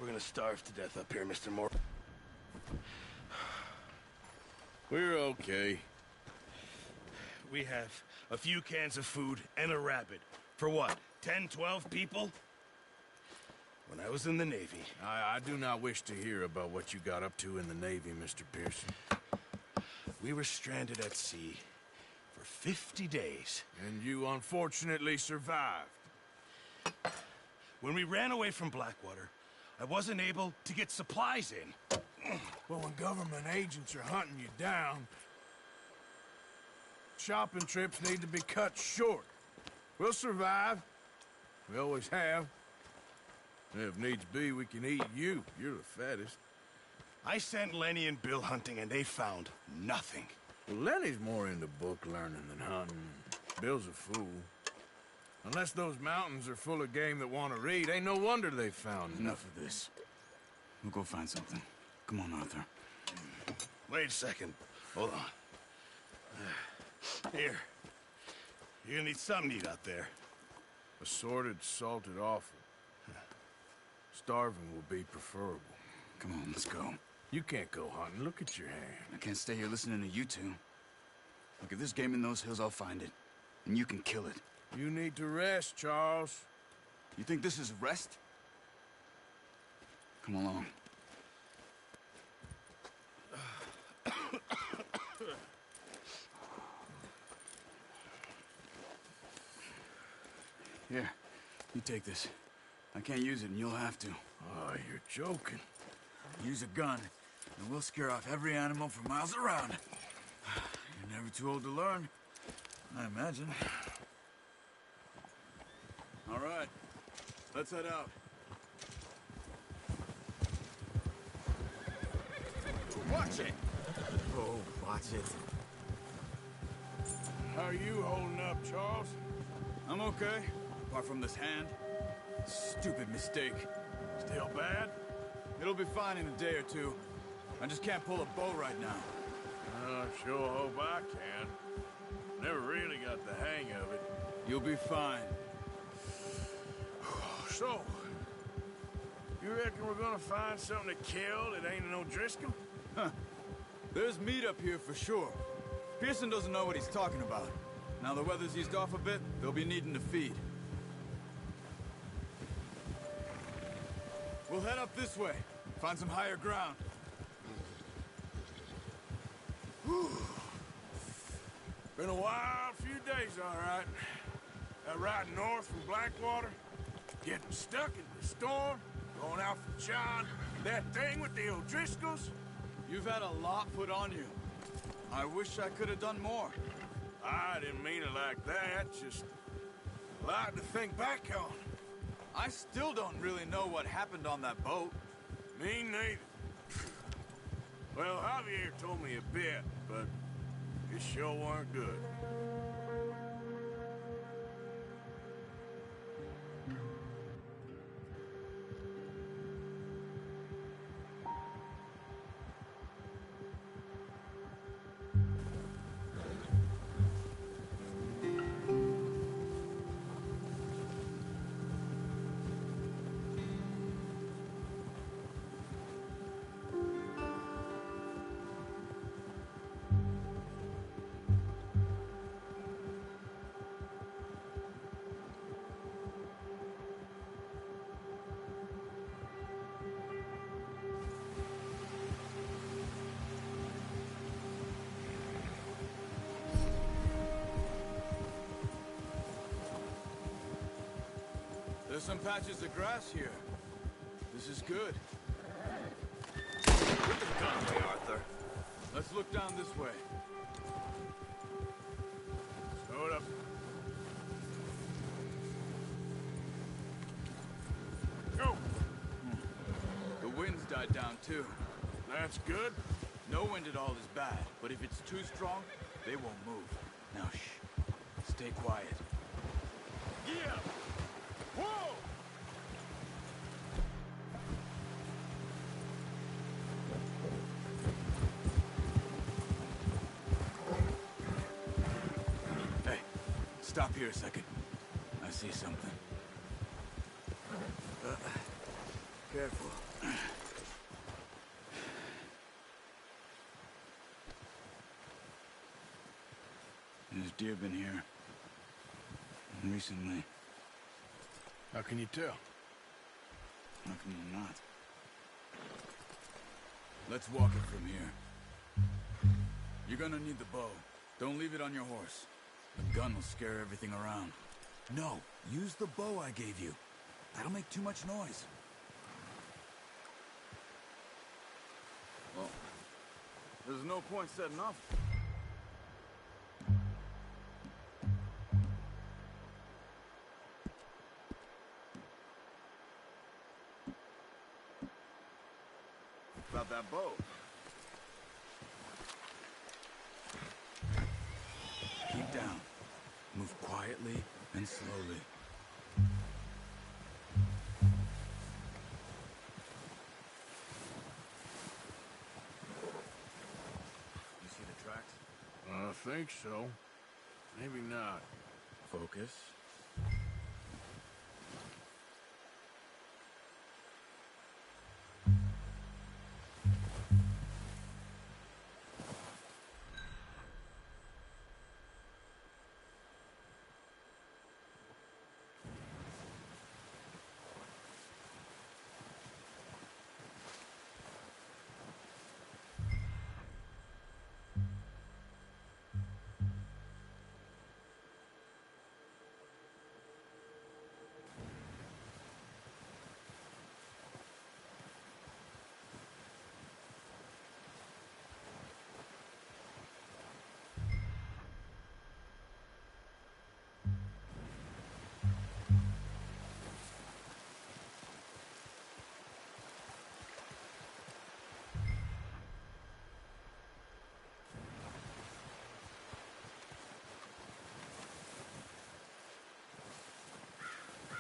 We're gonna starve to death up here, Mr. Moore. We're okay. We have a few cans of food and a rabbit. For what, 10, 12 people? When I was in the Navy... I do not wish to hear about what you got up to in the Navy, Mr. Pearson. We were stranded at sea for 50 days. And you unfortunately survived. When we ran away from Blackwater, I wasn't able to get supplies in. Well, when government agents are hunting you down, shopping trips need to be cut short. We'll survive. We always have. And if needs be, we can eat you. You're the fattest. I sent Lenny and Bill hunting, and they found nothing. Well, Lenny's more into book learning than hunting. Bill's a fool. Unless those mountains are full of game that want to read, ain't no wonder they found Enough of this. We'll go find something. Come on, Arthur. Wait a second. Hold on. Here. You're gonna need something to eat out there. Assorted, salted offal. Starving will be preferable. Come on, let's go. You can't go hunting. Look at your hand. I can't stay here listening to you two. Look, if there's game in those hills, I'll find it. And you can kill it. You need to rest, Charles. You think this is rest? Come along. Here, you take this. I can't use it, and you'll have to. Oh, you're joking. Use a gun, and we'll scare off every animal for miles around. You're never too old to learn, I imagine. All right, let's head out. Watch it! Oh, watch it. How are you holding up, Charles? I'm okay, apart from this hand. Stupid mistake. Still bad? It'll be fine in a day or two. I just can't pull a bow right now. I sure hope I can. Never really got the hang of it. You'll be fine. So, you reckon we're gonna find something to kill that ain't no Driscoll? Huh. There's meat up here for sure. Pearson doesn't know what he's talking about. Now the weather's eased off a bit, they'll be needing to feed. We'll head up this way. Find some higher ground. Whew. Been a wild few days, all right. That ride north from Blackwater, getting stuck in the storm, going out for John, that thing with the O'Driscolls. You've had a lot put on you. I wish I could have done more. I didn't mean it like that, just a lot to think back on. I still don't really know what happened on that boat. Me neither. Well, Javier told me a bit, but it sure weren't good. There's some patches of grass here. This is good. Put the gun away, Arthur. Let's look down this way. Hold up. Go! The wind's died down too. That's good. No wind at all is bad, but if it's too strong, they won't move. Now shh. Stay quiet. Yeah! Whoa! Hey, stop here a second. I see something. Careful. There's deer been here. Recently. How can you tell? How can you not? Let's walk it from here. You're gonna need the bow. Don't leave it on your horse. The gun will scare everything around. No, use the bow I gave you. That'll make too much noise. Well, there's no point setting off. About that bow. Keep down. Move quietly and slowly. You see the tracks? I think so. Maybe not. Focus.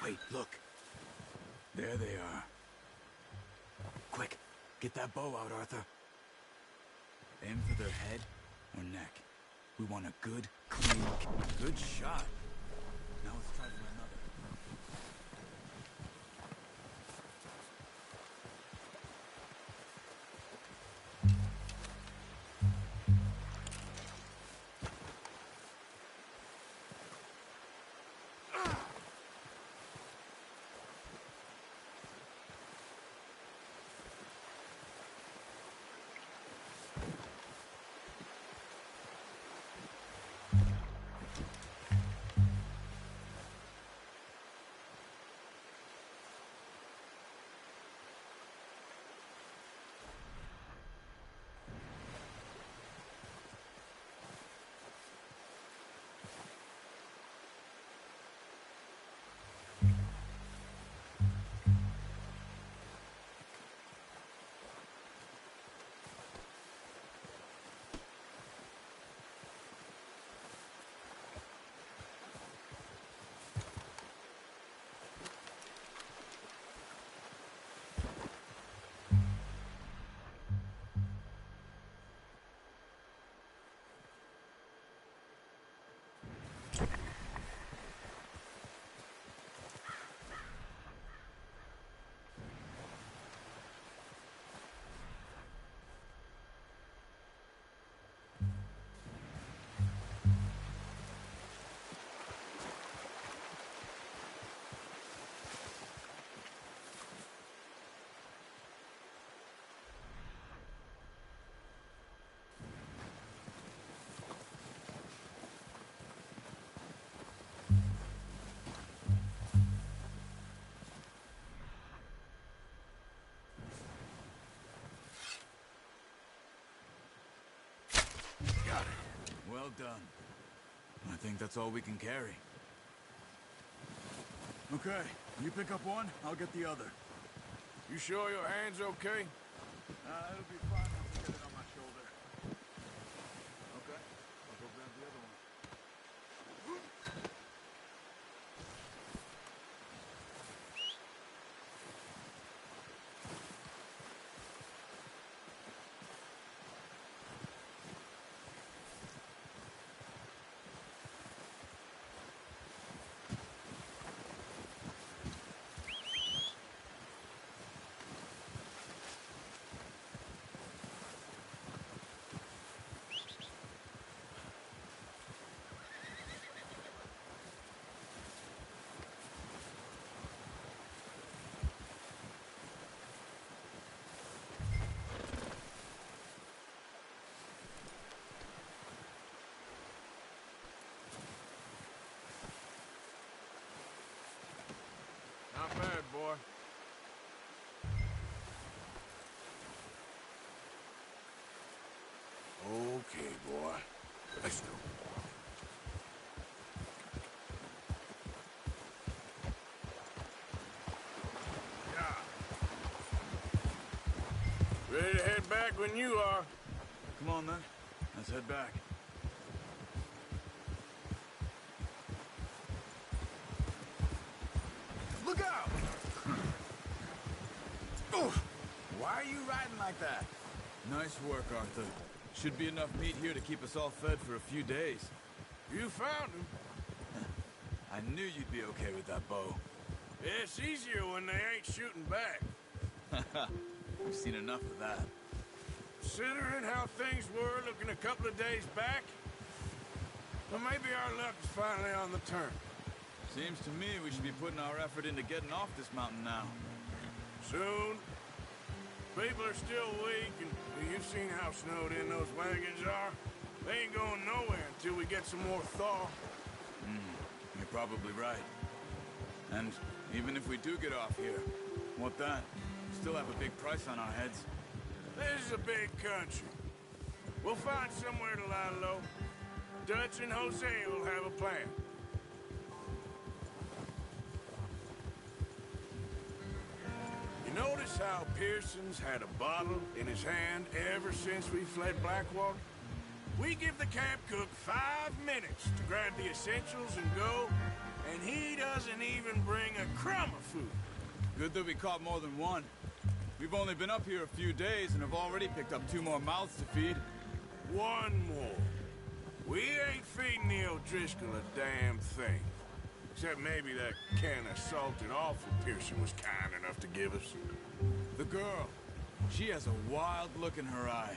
Wait, look. There they are. Quick, get that bow out, Arthur. Aim for their head or neck. We want a good, clean... Good shot. Now let's try for another. Well done. I think that's all we can carry. Okay, you pick up one, I'll get the other. You sure your hand's okay? It'll be fine once I get it on my shoulder. Okay, I'll go grab the other one. Ready to head back when you are. Come on, then. Let's head back. Look out! Why are you riding like that? Nice work, Arthur. Should be enough meat here to keep us all fed for a few days. You found him. I knew you'd be okay with that bow. It's easier when they ain't shooting back. We've seen enough of that. Considering how things were looking a couple of days back, well, maybe our luck is finally on the turn. Seems to me we should be putting our effort into getting off this mountain now. Soon. People are still weak, and you've seen how snowed in those wagons are. They ain't going nowhere until we get some more thaw. You're probably right. And even if we do get off here, what then? We still have a big price on our heads. This is a big country. We'll find somewhere to lie low. Dutch and Jose will have a plan. You notice how Pearson's had a bottle in his hand ever since we fled Blackwater? We give the camp cook 5 minutes to grab the essentials and go, and he doesn't even bring a crumb of food. Good that we caught more than one. We've only been up here a few days and have already picked up 2 more mouths to feed. 1 more. We ain't feeding the O'Driscoll a damn thing. Except maybe that can of salted offal Pearson was kind enough to give us. The girl. She has a wild look in her eye.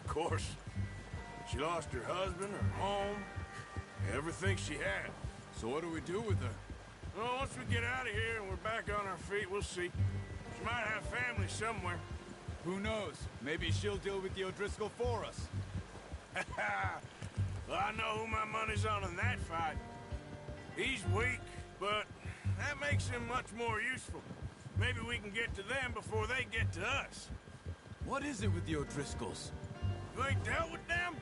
Of course. She lost her husband, her home, everything she had. So what do we do with her? Well, once we get out of here and we're back on our feet, we'll see. She might have family somewhere. Who knows? Maybe she'll deal with the O'Driscoll for us. Well, I know who my money's on in that fight. He's weak, but that makes him much more useful. Maybe we can get to them before they get to us. What is it with the O'Driscolls? You ain't dealt with them?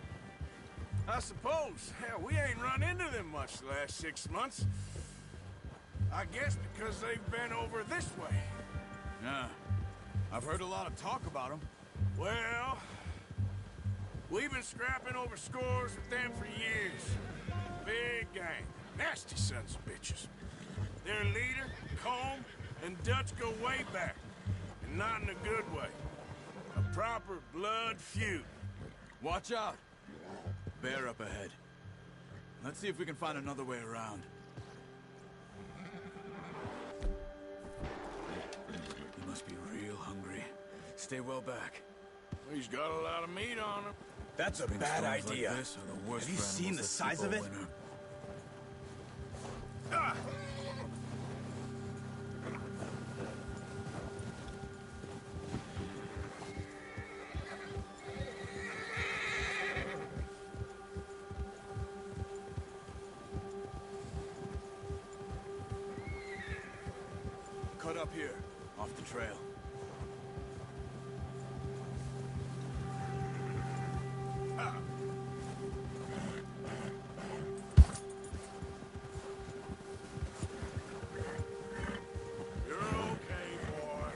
I suppose. Hell, we ain't run into them much the last 6 months. I guess because they've been over this way. Yeah. I've heard a lot of talk about them. Well, we've been scrapping over scores with them for years. Big gang. Nasty sons of bitches. Their leader, Combe, and Dutch go way back. And not in a good way. A proper blood feud. Watch out! Bear up ahead. Let's see if we can find another way around. He must be real hungry. Stay well back. He's got a lot of meat on him. That's a bad idea. Like this are the worst Have you for seen animals the that size keep of a it? winner. Ah! Cut up here, off the trail. Ah! You're okay, boy.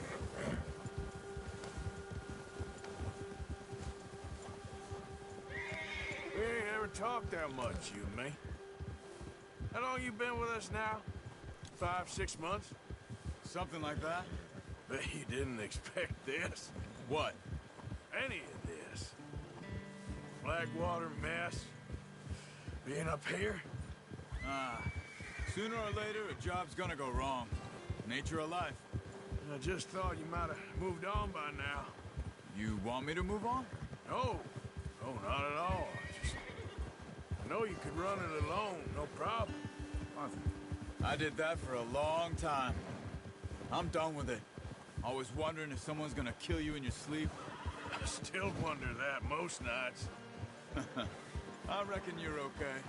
We ain't ever talked that much, you and me. How long you been with us now? 5, 6 months? Something like that? Bet you didn't expect this. What? Any of this. Blackwater mess. Being up here? Sooner or later, a job's gonna go wrong. Nature of life. I just thought you might have moved on by now. You want me to move on? No. No, not at all. I know you could run it alone, no problem. Arthur, I did that for a long time. I'm done with it. Always wondering if someone's gonna kill you in your sleep. I still wonder that most nights. I reckon you're okay.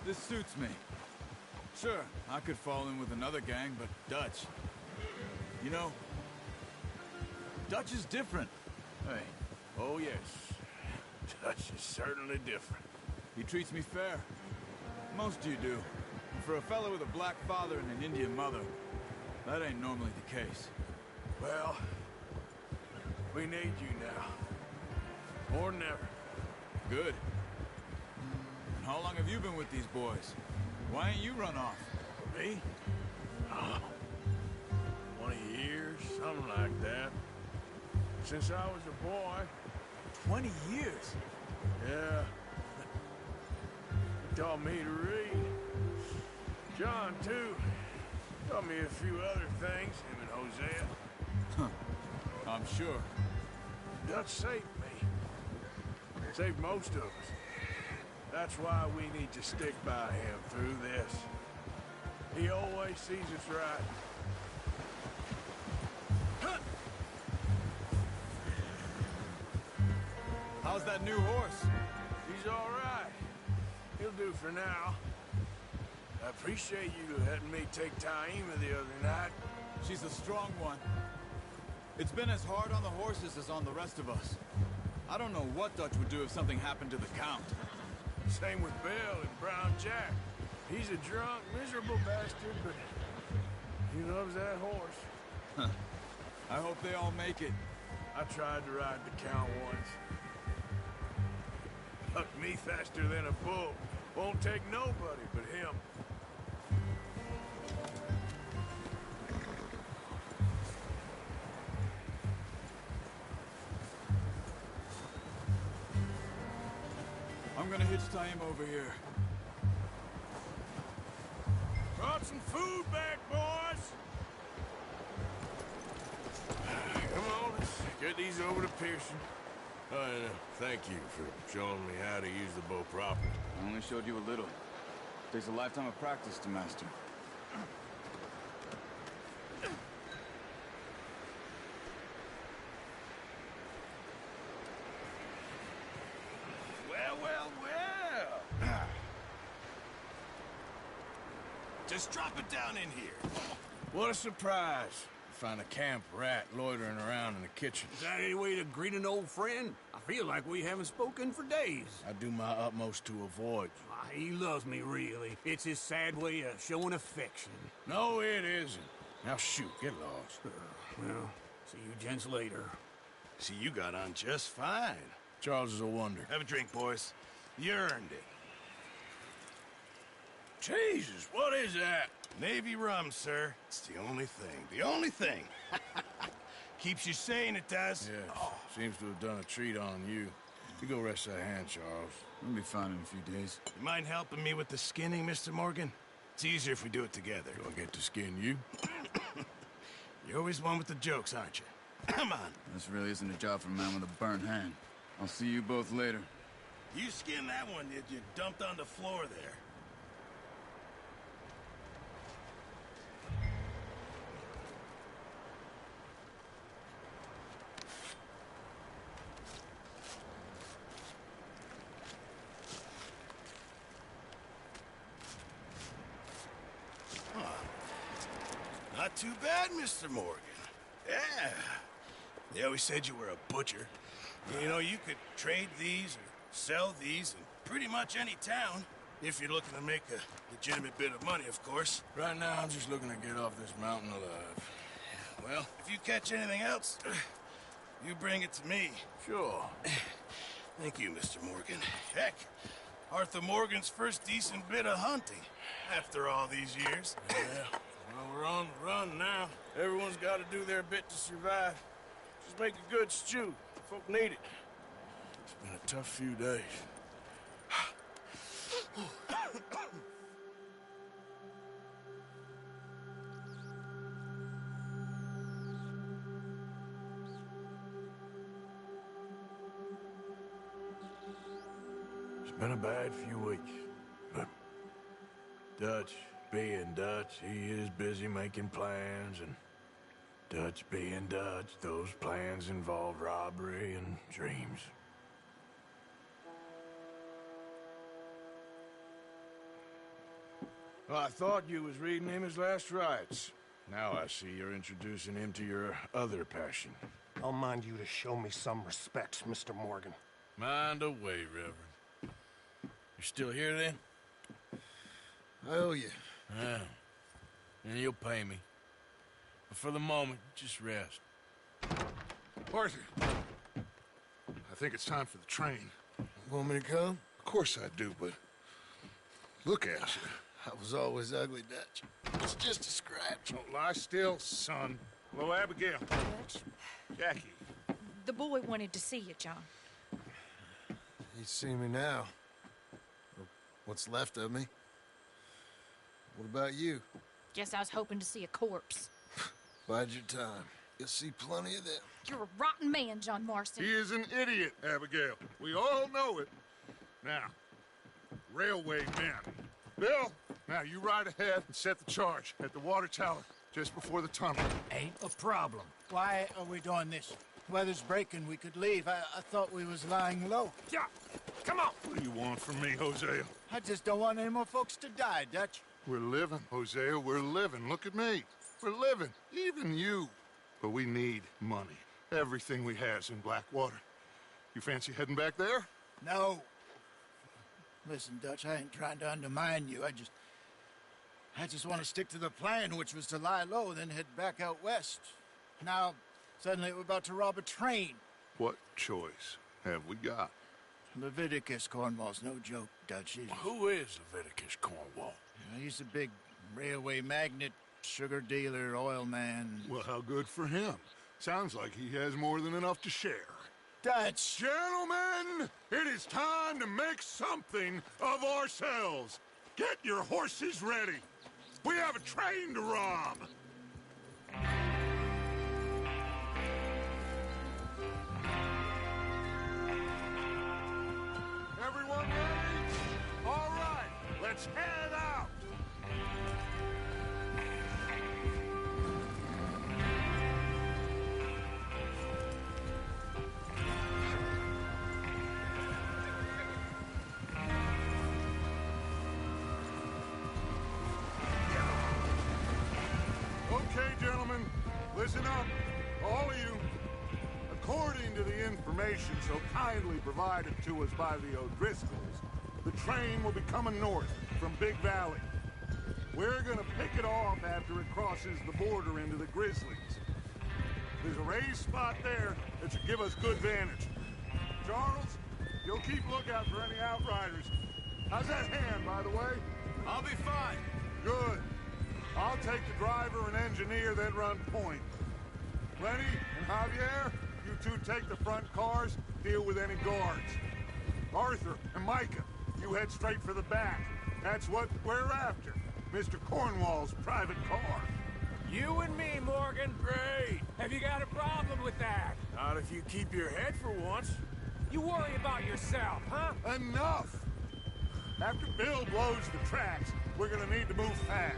This suits me. Sure, I could fall in with another gang, but Dutch... You know, Dutch is different. Hey, oh yes. Dutch is certainly different. He treats me fair. Most of you do. For a fellow with a black father and an Indian mother, that ain't normally the case. Well, We need you now. More than ever. Good. And how long have you been with these boys? Why ain't you run off? Me? Oh, 20 years, something like that. Since I was a boy. 20 years? Yeah. He taught me to read. John, too. Taught me a few other things, him and Hosea. I'm sure. Dutch saved me. Saved most of us. That's why we need to stick by him through this. He always sees us right. How's that new horse? He's all right. He'll do for now. I appreciate you letting me take Taima the other night. She's a strong one. It's been as hard on the horses as on the rest of us. I don't know what Dutch would do if something happened to the Count. Same with Bill and Brown Jack. He's a drunk, miserable bastard, but he loves that horse. I hope they all make it. I tried to ride the Count once. Hucked me faster than a bull. Won't take nobody but him. I'm gonna hitch Taima over here. Brought some food back, boys! Come on, let's get these over to Pearson. Thank you for showing me how to use the bow properly. I only showed you a little. Takes a lifetime of practice to master. Well. Just drop it down in here. What a surprise. Find a camp rat loitering around in the kitchen. Is that any way to greet an old friend? I feel like we haven't spoken for days. I do my utmost to avoid you. He loves me, really. It's his sad way of showing affection. No, it isn't. Now shoot, get lost. Well, see you gents later. See, you got on just fine. Charles is a wonder. Have a drink, boys. You earned it. Jesus, what is that? Navy rum, sir. It's the only thing. The only thing. Keeps you sane, it does. Yeah, seems to have done a treat on you. You go rest that hand, Charles. We'll be fine in a few days. You mind helping me with the skinning, Mr. Morgan? It's easier if we do it together. Do I get to skin you? You're always one with the jokes, aren't you? Come on. This really isn't a job for a man with a burnt hand. I'll see you both later. You skinned that one that you dumped on the floor there. Not too bad, Mr. Morgan. Yeah. They always said you were a butcher. You know, you could trade these or sell these in pretty much any town, if you're looking to make a legitimate bit of money, of course. Right now, I'm just looking to get off this mountain alive. Well, if you catch anything else, you bring it to me. Sure. Thank you, Mr. Morgan. Heck, Arthur Morgan's first decent bit of hunting, after all these years. Yeah. Well, we're on the run now. Everyone's got to do their bit to survive. Just make a good stew. Folk need it. It's been a tough few days. It's been a bad few weeks, but Dutch being Dutch, he is busy making plans, and Dutch being Dutch, those plans involve robbery and dreams. Well, I thought you was reading him his last rites. Now I see you're introducing him to your other passion. I'll mind you to show me some respect, Mr. Morgan. Mind away, Reverend. You're still here, then? I owe you. Yeah. And you'll pay me. But for the moment, just rest. Arthur, I think it's time for the train. Want me to come? Of course I do, but look at you. I was always ugly, Dutch. It's just a scratch. Don't lie still, son. Hello, Abigail. Dutch, Jackie. the boy wanted to see you, John. He's seen me now. Or what's left of me. What about you? Guess I was hoping to see a corpse. Bide your time. You'll see plenty of them. You're a rotten man, John Marston. He is an idiot, Abigail. We all know it. Now, railway men. Bill, now you ride ahead and set the charge at the water tower just before the tunnel. Ain't a problem. Why are we doing this? Weather's breaking. We could leave. I thought we was lying low. Yeah, come on. What do you want from me, Hosea? I just don't want any more folks to die, Dutch. We're living, Hosea. We're living. Look at me. We're living. Even you. But we need money. Everything we has in Blackwater. You fancy heading back there? No. Listen, Dutch, I ain't trying to undermine you. I just want to stick to the plan, which was to lie low, then head back out west. Now, suddenly we're about to rob a train. What choice have we got? Leviticus Cornwall's no joke, Dutch. Who is Leviticus Cornwall? He's a big railway magnate, sugar dealer, oil man. Well, how good for him. Sounds like he has more than enough to share. Dutch! Gentlemen, it is time to make something of ourselves. Get your horses ready. We have a train to rob. Everyone ready? All right, let's head out. Okay, gentlemen, listen up, all of you. According to the information so kindly provided to us by the O'Driscolls, the train will be coming north from Big Valley. We're gonna pick it off after it crosses the border into the Grizzlies. There's a raised spot there that should give us good vantage. Charles, you'll keep lookout for any outriders. How's that hand, by the way? I'll be fine. Good. I'll take the driver and engineer, then run point. Lenny and Javier, you two take the front cars, deal with any guards. Arthur and Micah, you head straight for the back. That's what we're after. Mr. Cornwall's private car. You and me, Morgan. Great. Have you got a problem with that? Not if you keep your head for once. You worry about yourself, huh? Enough! After Bill blows the tracks, we're gonna need to move fast.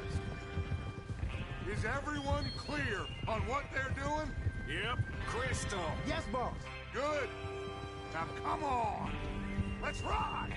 Is everyone clear on what they're doing? Yep. Crystal. Yes, boss. Good. Now come on. Let's ride.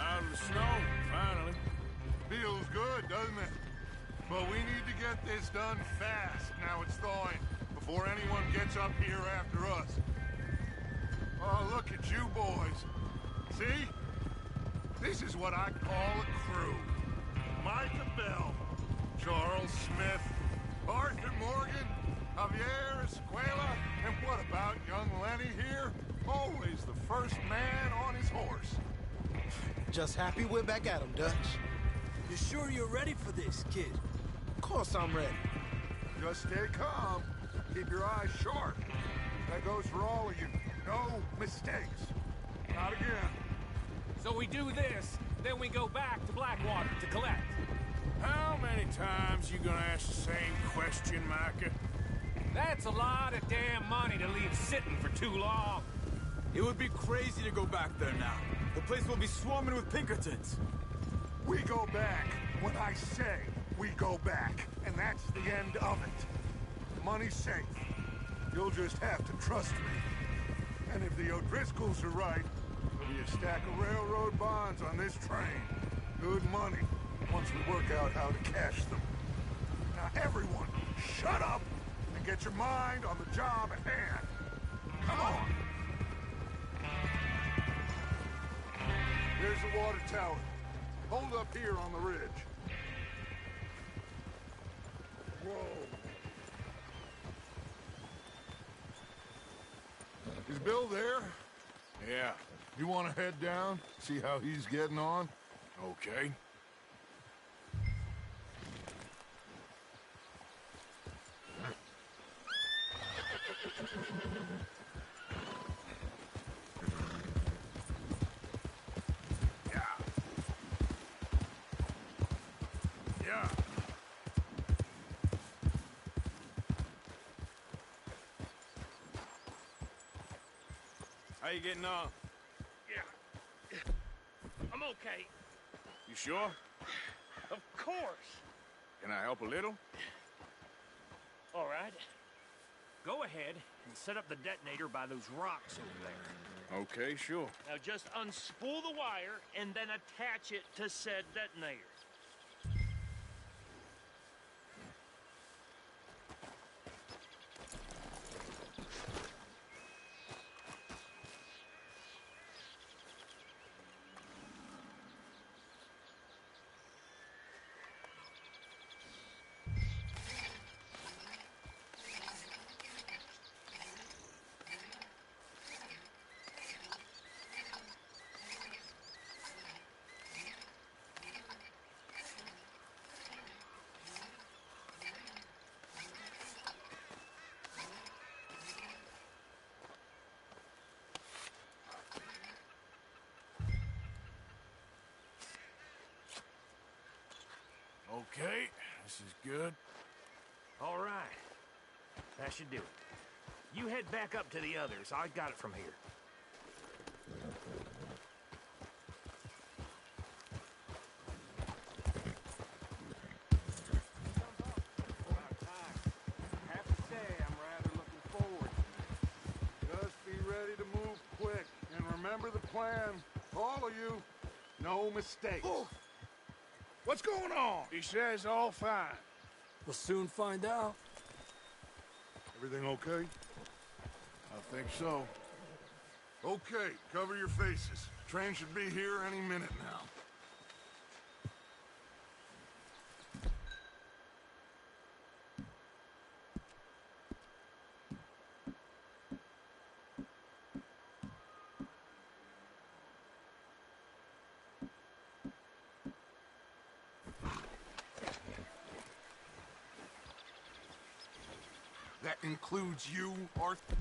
Out of the snow, finally. Feels good, doesn't it? But we need to get this done fast now it's thawing, before anyone gets up here after us. Oh, look at you boys. See? This is what I call a crew. Micah Bell, Charles Smith, Arthur Morgan, Javier Escuela, and what about young Lenny here? Always the first man on his horse. Just happy we're back at 'em, Dutch. You sure you're ready for this, kid? Of course I'm ready. Just stay calm. Keep your eyes sharp. That goes for all of you. No mistakes. Not again. So we do this, then we go back to Blackwater to collect. How many times you gonna ask the same question, Micah? That's a lot of damn money to leave sitting for too long. It would be crazy to go back there now. The place will be swarming with Pinkertons. We go back when I say we go back, and that's the end of it. Money's safe. You'll just have to trust me. And if the O'Driscolls are right, there'll be a stack of railroad bonds on this train. Good money, once we work out how to cash them. Now everyone, shut up and get your mind on the job at hand. Come on. Here's the water tower. Hold up here on the ridge. Whoa. Is Bill there? Yeah. You want to head down? See how he's getting on? Okay. Yeah. How you getting on? Yeah. I'm okay. You sure? Of course. Can I help a little? All right. Go ahead and set up the detonator by those rocks over there. Okay, sure. Now just unspool the wire and then attach it to said detonator. Okay, this is good. All right. That should do it. You head back up to the others. I got it from here. Have to say, I'm rather looking forward to it. Just be ready to move quick. And remember the plan. All of you, no mistakes. What's going on? He says all fine. We'll soon find out. Everything okay? I think so. Okay, cover your faces. Train should be here any minute now. That includes you, Arthur?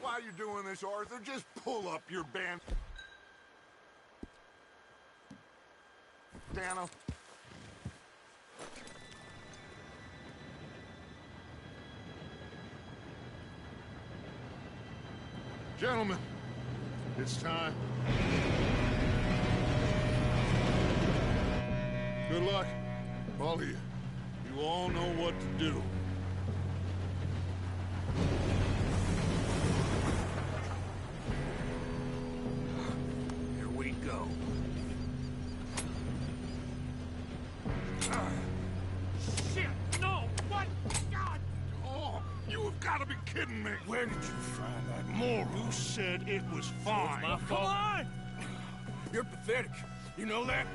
While you're doing this, Arthur, just pull up your band. Dano. Gentlemen, it's time. Good luck, all of you. You all know what to do. Here we go. Shit! No! What? God! Oh, you have got to be kidding me. Where did you find that moral? You said it was fine. My fault. Come on! You're pathetic. You know that?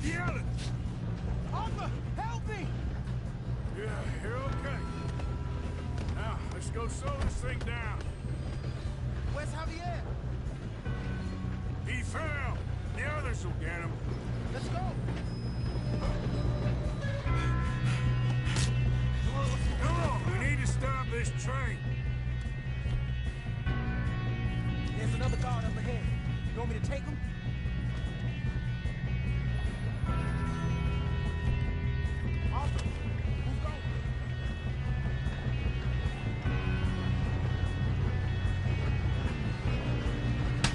yelling? Arthur, help me! Yeah, you're okay. Now, let's go slow this thing down. Where's Javier? He fell. The others will get him. Let's go! Come on, we need to stop this train. There's another guard up ahead. You want me to take him? Arthur, who's going?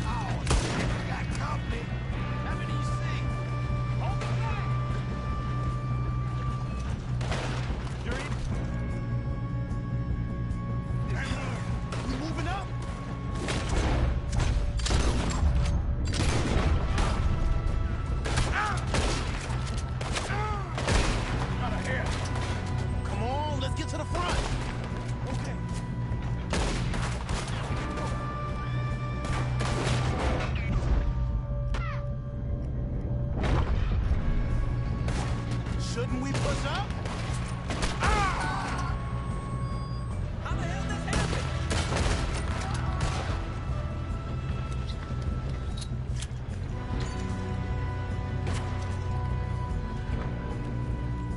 Oh, shit, we got company. Have an easy. Hold the line. You're in. We moving up? Out of here. Come on, let's get to the front. Okay. Shouldn't we push up? How the hell this happened?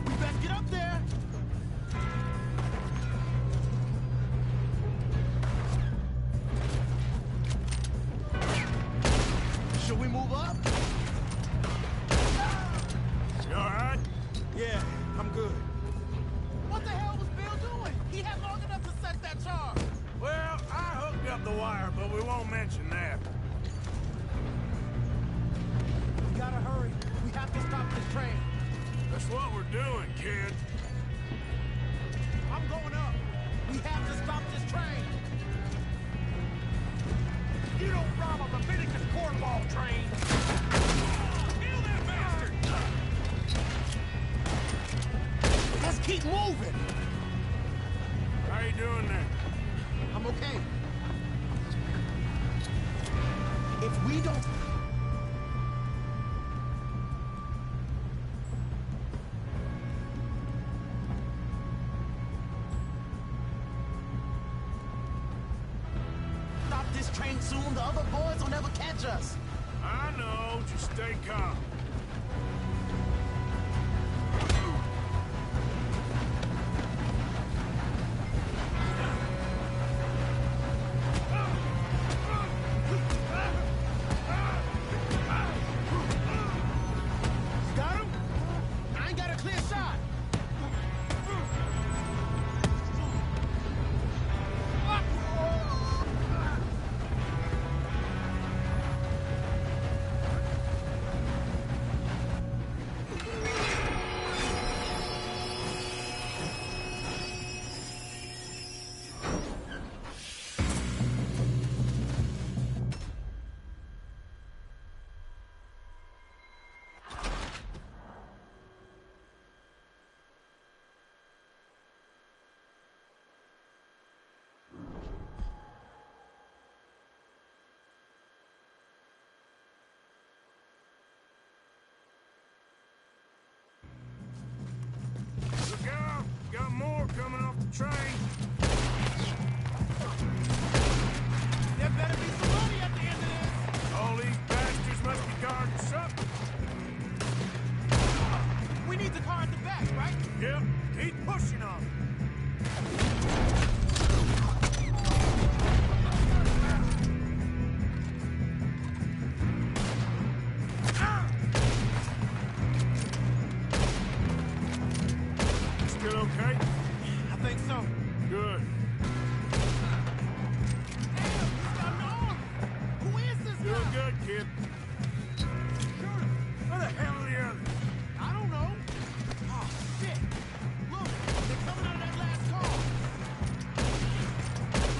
We best get up there. Should we move up? You all right? Yeah, I'm good. What the hell was Bill doing? He had long enough to set that charge. Well, I hooked up the wire, but we won't mention that. We gotta hurry. We have to stop this train. That's what we're doing, kid. I'm going up. We have to stop this train. You don't rob a Leviticus cornball train. Kill that bastard! Let's keep moving. How you doing there? I'm okay. If we don't... stop this train soon, the other boys will never catch us. I know, just stay calm. You got him? I ain't got a clear shot. Look out! Got more coming off the train. There better be some money at the end of this. All these bastards must be guarding something. We need the car at the back, right? Yep, keep pushing on it. Still okay? I think so. Good. Damn, he's got an arm. Who is this Doing guy? good, kid. Shoot him. Where the hell are the others? I don't know. Oh, shit. Look, they're coming out of that last car.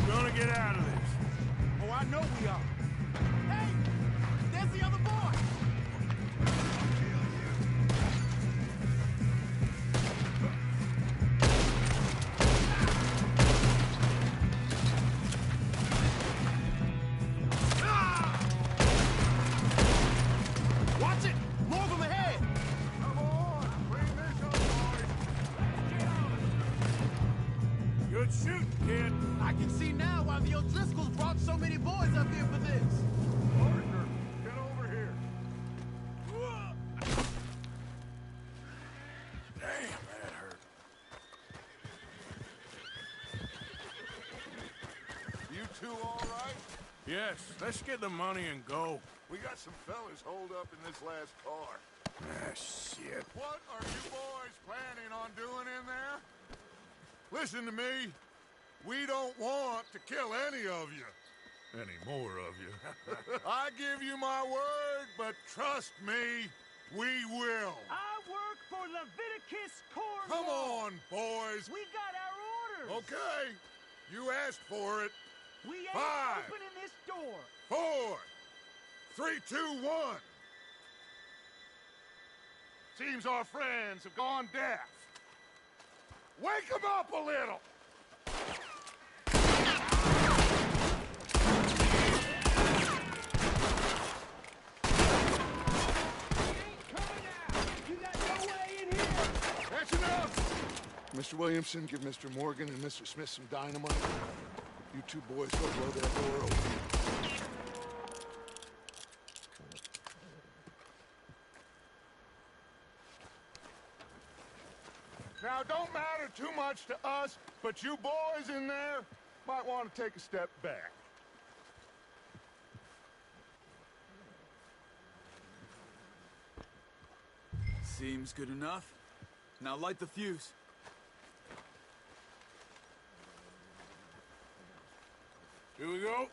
We're gonna get out of this. Oh, I know we are. Hey, there's the other boy. Watch it! More of them ahead! Quit shooting, kid. I can see now why the O'Driscolls brought so many boys up here for this. Partner, get over here. Damn, that hurt. You two all right? Yes, let's get the money and go. We got some fellas holed up in this last car. Ah, shit. What are you boys planning on doing in there? Listen to me. We don't want to kill any of you. Any more of you? I give you my word, but trust me, we will. I work for Leviticus Corps. Come on, boys. We got our orders. Okay. You asked for it. We ain't 5, opening this door. 4, 3, 2, 1. Seems our friends have gone deaf. Wake them up a little. That's enough! Mr. Williamson, give Mr. Morgan and Mr. Smith some dynamite. You two boys go blow that door open. Now, don't matter too much to us, but you boys in there might want to take a step back. Seems good enough. Now light the fuse. Here we go.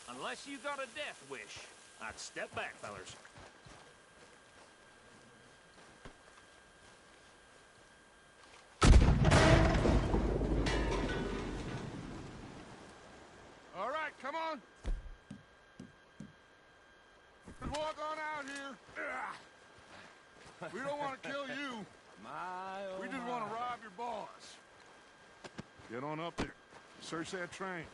Unless you got a death wish, I'd step back, fellers. All right, come on. Just walk on out here. We don't want to kill you. We just want to rob your boss. Get on up there. Search that train.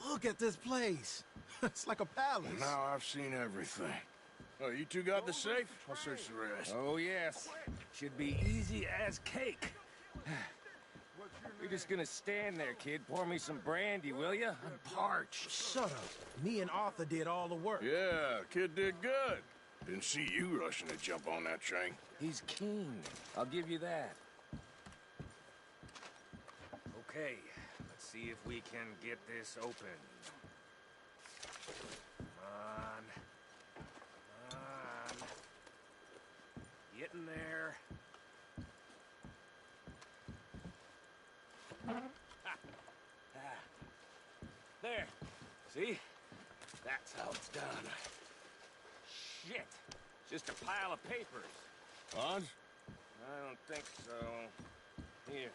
Look at this place. It's like a palace. Now I've seen everything. Oh, you two got the safe? I'll search the rest. Oh, yes. Should be easy as cake. You're just gonna stand there, kid. Pour me some brandy, will ya? I'm parched. Shut up. Me and Arthur did all the work. Yeah, kid did good. Didn't see you rushing to jump on that train. He's keen. I'll give you that. Okay, let's see if we can get this open. Come on. Come on. Get in there. There. See? That's how it's done. Shit. Just a pile of papers. Bonds? I don't think so. Here.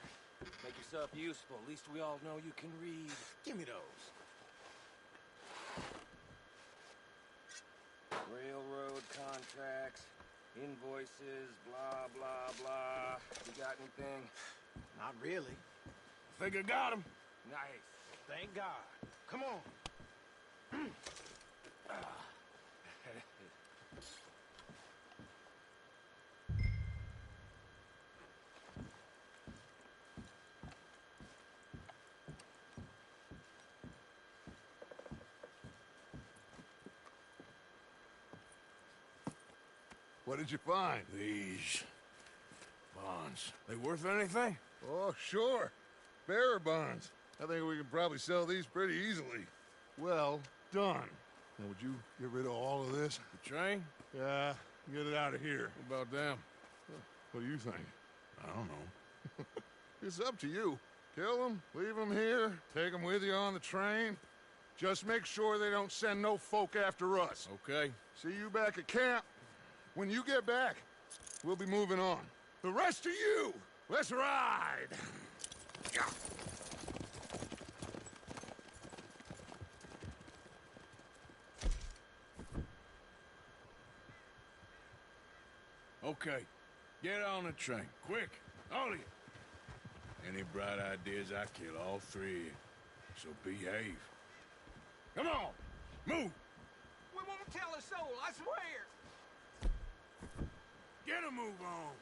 Make yourself useful. At least we all know you can read. Give me those. Railroad contracts, invoices, blah, blah, blah. You got anything? Not really. I think I got him. Nice. Thank God. Come on. What did you find? These bonds. They worth anything? Oh, sure. Bearer bonds. I think we can probably sell these pretty easily. Well done. Now, would you get rid of all of this? The train? Yeah, get it out of here. What about them? What do you think? I don't know. It's up to you. Kill them, leave them here, take them with you on the train. Just make sure they don't send no folk after us. Okay. See you back at camp. When you get back, we'll be moving on. The rest of you, let's ride! Okay, get on the train, quick, all of you. Any bright ideas, I kill all three of you. So behave. Come on, move! We won't tell a soul, I swear! Get a move on!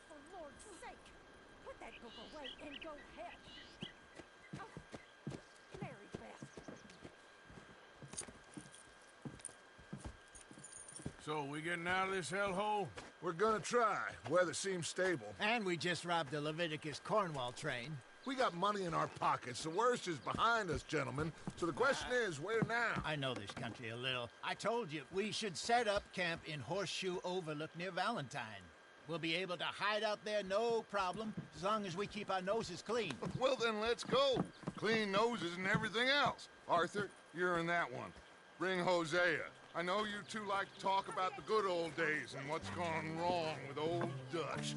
For Lord's sake, put that book away and go help. Oh, Mary Beth. So, we getting out of this hellhole? We're gonna try. Weather seems stable. And we just robbed the Leviticus Cornwall train. We got money in our pockets. The worst is behind us, gentlemen. So the question is, where now? I know this country a little. I told you, we should set up camp in Horseshoe Overlook near Valentine. We'll be able to hide out there, no problem, as long as we keep our noses clean. Well, then let's go. Clean noses and everything else. Arthur, you're in that one. Bring Hosea. I know you two like to talk about the good old days and what's gone wrong with old Dutch.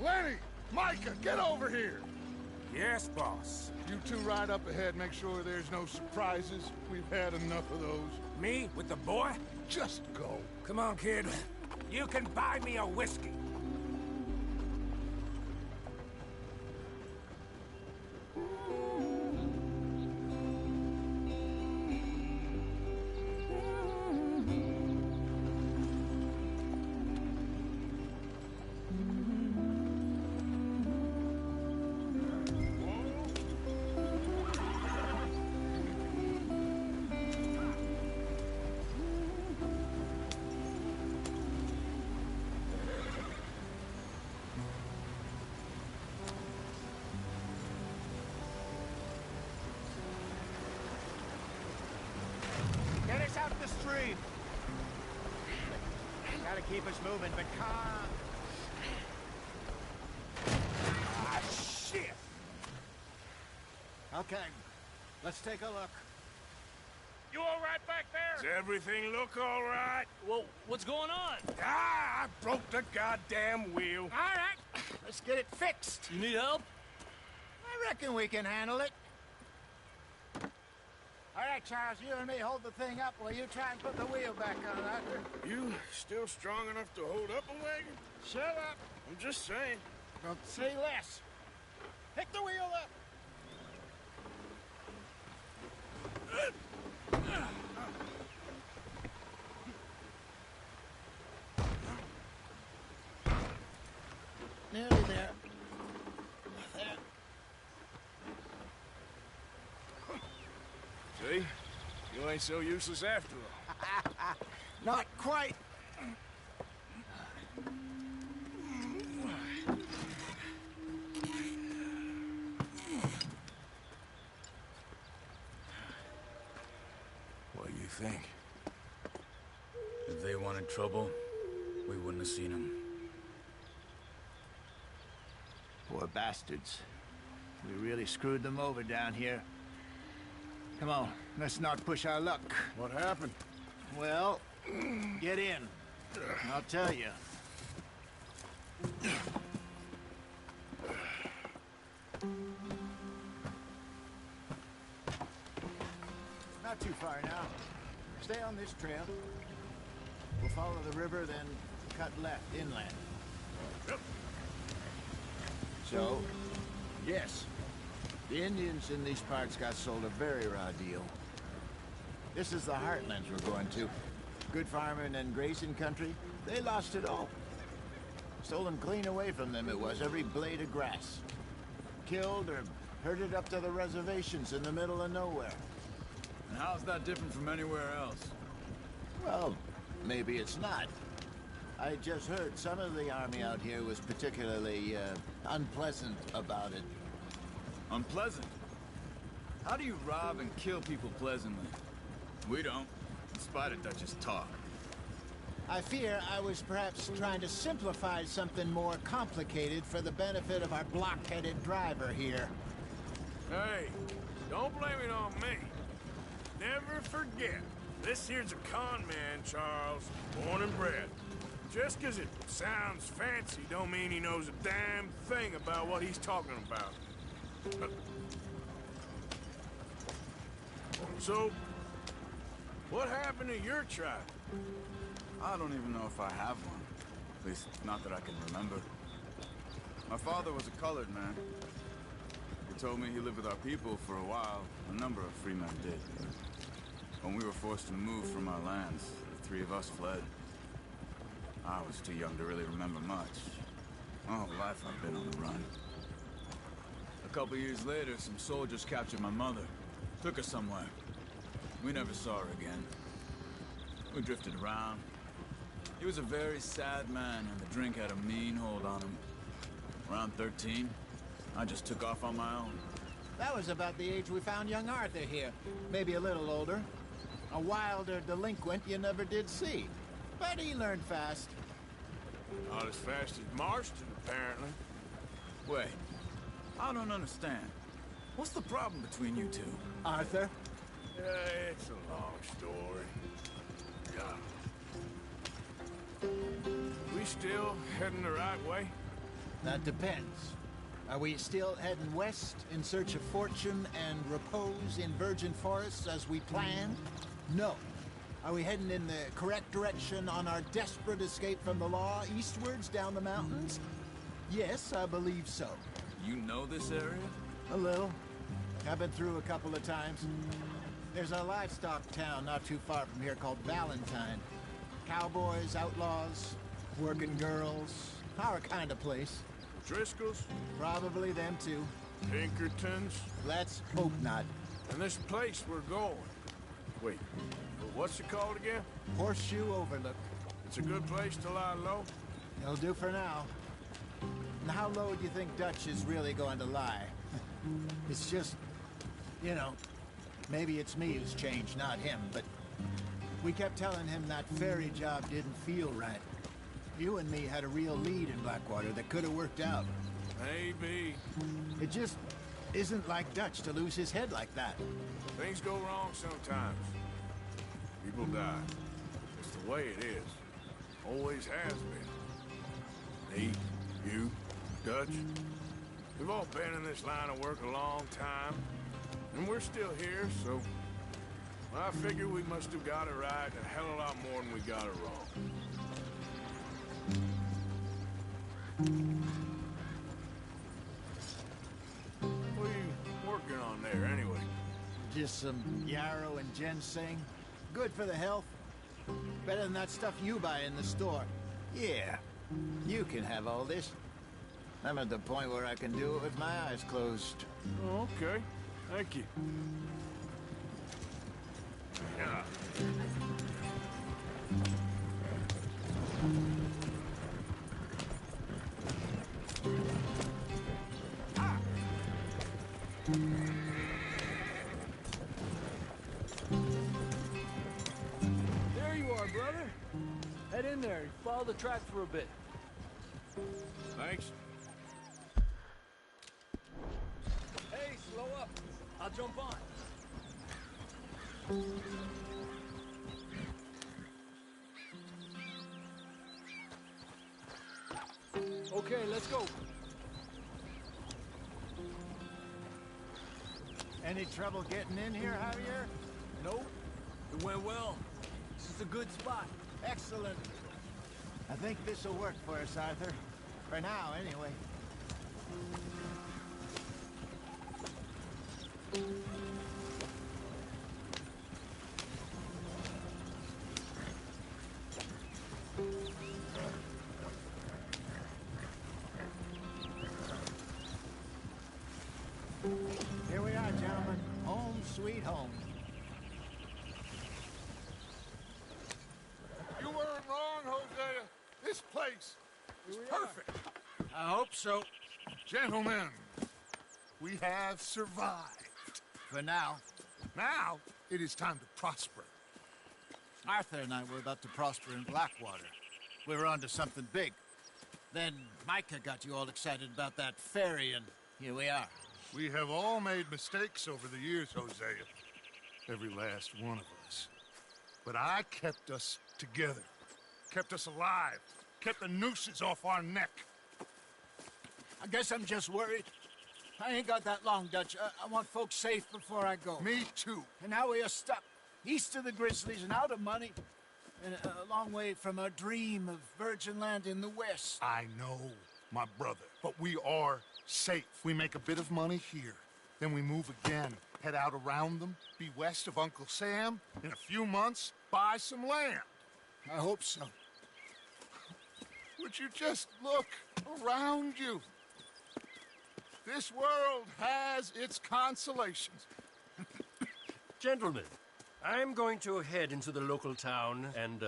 Lenny! Micah, get over here! Yes, boss. You two ride up ahead, make sure there's no surprises. We've had enough of those. Me with the boy? Just go. Come on, kid. You can buy me a whiskey. Get us out the stream. Gotta keep us moving, but calm. Ah, shit! Okay, let's take a look. You all right back there? Does everything look all right? Well, what's going on? Ah, I broke the goddamn wheel. All right, let's get it fixed. You need help? I reckon we can handle it. All right, Charles, you and me hold the thing up while you try and put the wheel back on, Arthur. You still strong enough to hold up a wagon? Shut up. I'm just saying. Don't say less. Pick the wheel up. Nearly there. There. See? You ain't so useless after all. Not quite. What do you think? If they wanted trouble, we wouldn't have seen them. Poor bastards. We really screwed them over down here. Come on, let's not push our luck. What happened? Well, get in. I'll tell you. Not too far now. Stay on this trail. We'll follow the river, then cut left inland. Yep. So, yes, the Indians in these parts got sold a very raw deal. This is the heartlands we're going to. Good farming and grazing country, they lost it all. Stolen clean away from them it was, every blade of grass. Killed or herded up to the reservations in the middle of nowhere. And how's that different from anywhere else? Well, maybe it's not. I just heard some of the army out here was particularly, unpleasant about it. Unpleasant? How do you rob and kill people pleasantly? We don't, in spite of Dutch's talk. I fear I was perhaps trying to simplify something more complicated for the benefit of our block-headed driver here. Hey, don't blame it on me. Never forget, this here's a con man, Charles, born and bred. Just 'cause it sounds fancy don't mean he knows a damn thing about what he's talking about. So, what happened to your tribe? I don't even know if I have one. At least, not that I can remember. My father was a colored man. He told me he lived with our people for a while. A number of free men did. When we were forced to move from our lands, the three of us fled. I was too young to really remember much. My whole life I've been on the run. A couple years later, some soldiers captured my mother. Took her somewhere. We never saw her again. We drifted around. He was a very sad man, and the drink had a mean hold on him. Around 13, I just took off on my own. That was about the age we found young Arthur here. Maybe a little older. A wilder delinquent you never did see. But he learned fast. Not as fast as Marston, apparently. Wait, I don't understand. What's the problem between you two? Arthur? It's a long story. We still heading the right way? That depends. Are we still heading west in search of fortune and repose in virgin forests as we planned? No. Are we heading in the correct direction on our desperate escape from the law eastwards down the mountains? Yes, I believe so. You know this area? A little. I've been through a couple of times. There's a livestock town not too far from here called Valentine. Cowboys, outlaws, working girls, our kind of place. Driscolls? Probably them too. Pinkertons? Let's hope not. And this place we're going. Wait, what's it called again? Horseshoe Overlook. It's a good place to lie low? It'll do for now. And how low do you think Dutch is really going to lie? It's just, you know, maybe it's me who's changed, not him, but we kept telling him that ferry job didn't feel right. You and me had a real lead in Blackwater that could have worked out. Maybe. It just isn't like Dutch to lose his head like that. Things go wrong sometimes. People die. It's the way it is. Always has been. Me, you, Dutch. We've all been in this line of work a long time. And we're still here, so... I figure we must have got it right a hell of a lot more than we got it wrong. What are you working on there, anyway? Just some yarrow and ginseng. Good for the health. Better than that stuff you buy in the store. Yeah, you can have all this. I'm at the point where I can do it with my eyes closed. Oh, okay. Thank you. Yeah. There you are, brother. Head in there. Follow the track for a bit. Thanks. Hey, slow up. I'll jump on. Okay, let's go. Any trouble getting in here, Javier? Nope. It went well. This is a good spot. Excellent. I think this'll work for us, Arthur. For now, anyway. Here we are, gentlemen. Home sweet home. You weren't wrong, Hosea. This place is perfect. I hope so. Gentlemen, we have survived. For now. Now, it is time to prosper. Arthur and I were about to prosper in Blackwater. We were onto something big. Then Micah got you all excited about that ferry, and here we are. We have all made mistakes over the years, Hosea. Every last one of us. But I kept us together. Kept us alive. Kept the nooses off our neck. I guess I'm just worried. I ain't got that long, Dutch. I want folks safe before I go. Me too. And now we are stuck. East of the Grizzlies and out of money. And a long way from our dream of virgin land in the west. I know, my brother. But we are safe. We make a bit of money here. Then we move again. Head out around them. Be west of Uncle Sam. In a few months, buy some land. I hope so. Would you just look around you? This world has its consolations. Gentlemen, I'm going to head into the local town and,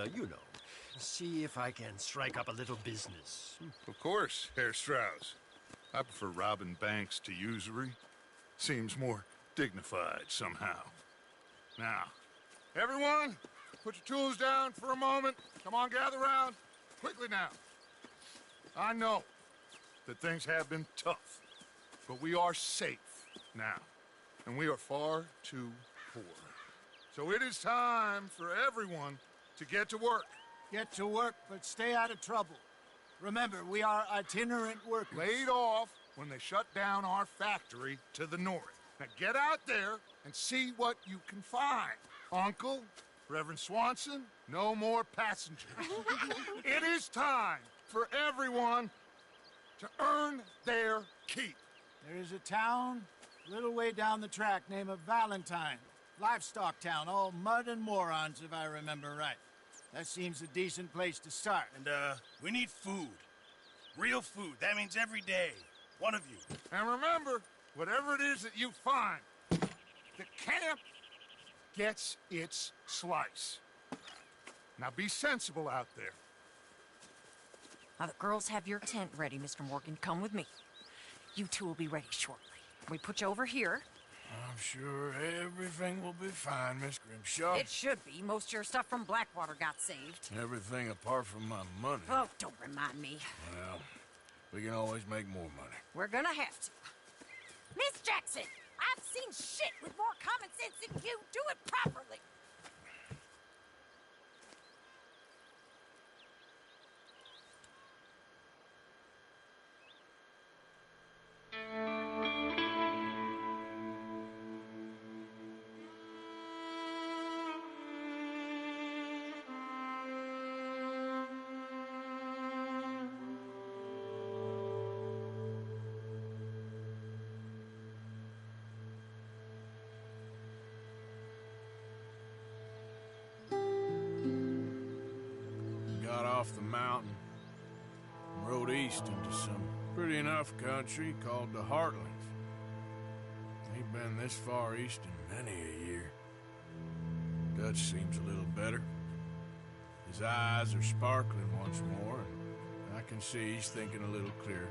see if I can strike up a little business. Of course, Herr Strauss. I prefer robbing banks to usury. Seems more dignified somehow. Now, everyone, put your tools down for a moment. Come on, gather round. Quickly now. I know that things have been tough, but we are safe now, and we are far too poor. So it is time for everyone to get to work. Get to work, but stay out of trouble. Remember, we are itinerant workers. Laid off when they shut down our factory to the north. Now get out there and see what you can find. Uncle, Reverend Swanson, no more passengers. It is time for everyone to earn their keep. There is a town a little way down the track named Valentine. Livestock town, all mud and morons, if I remember right. That seems a decent place to start. And, we need food. Real food. That means every day. One of you. And remember, whatever it is that you find, the camp gets its slice. Now be sensible out there. Now the girls have your tent ready, Mr. Morgan. Come with me. You two will be ready shortly. We put you over here. I'm sure everything will be fine, Miss Grimshaw. It should be. Most of your stuff from Blackwater got saved. Everything apart from my money. Oh, don't remind me. Well, we can always make more money. We're gonna have to. Miss Jackson, I've seen shit with more common sense than you. Do it properly. east into some pretty enough country called the Heartlands. Ain't been this far east in many a year. Dutch seems a little better. His eyes are sparkling once more, and I can see he's thinking a little clearer.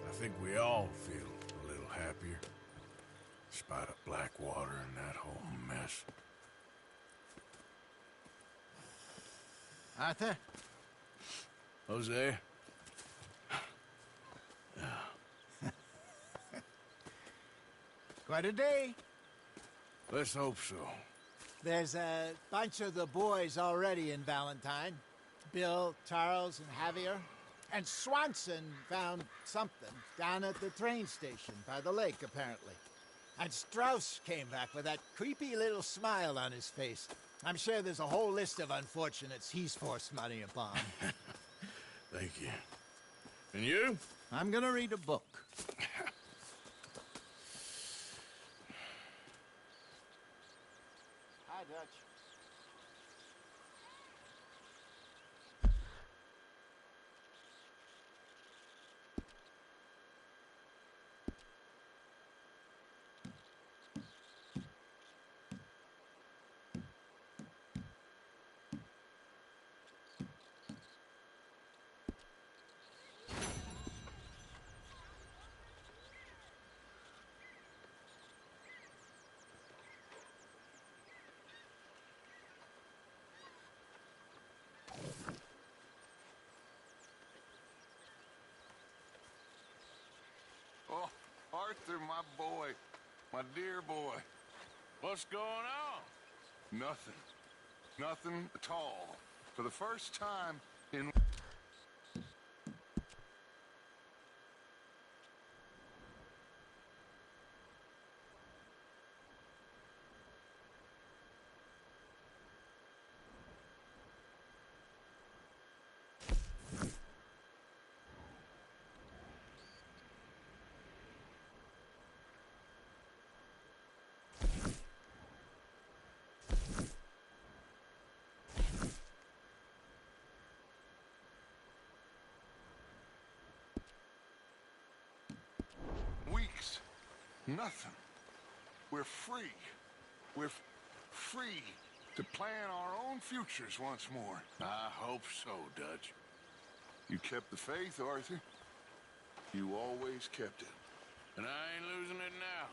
I think we all feel a little happier, despite of Blackwater and that whole mess. Arthur? Jose? Quite a day. Let's hope so. There's a bunch of the boys already in Valentine. Bill, Charles, and Javier. And Swanson found something down at the train station by the lake, apparently. And Strauss came back with that creepy little smile on his face. I'm sure there's a whole list of unfortunates he's forced money upon. Thank you. And you? I'm gonna read a book. Hi, Dutch. Oh, Arthur, my boy. My dear boy. What's going on? Nothing. Nothing at all. For the first time in... weeks. Nothing. We're free. We're free to plan our own futures once more. I hope so, Dutch. You kept the faith, Arthur. You always kept it. And I ain't losing it now.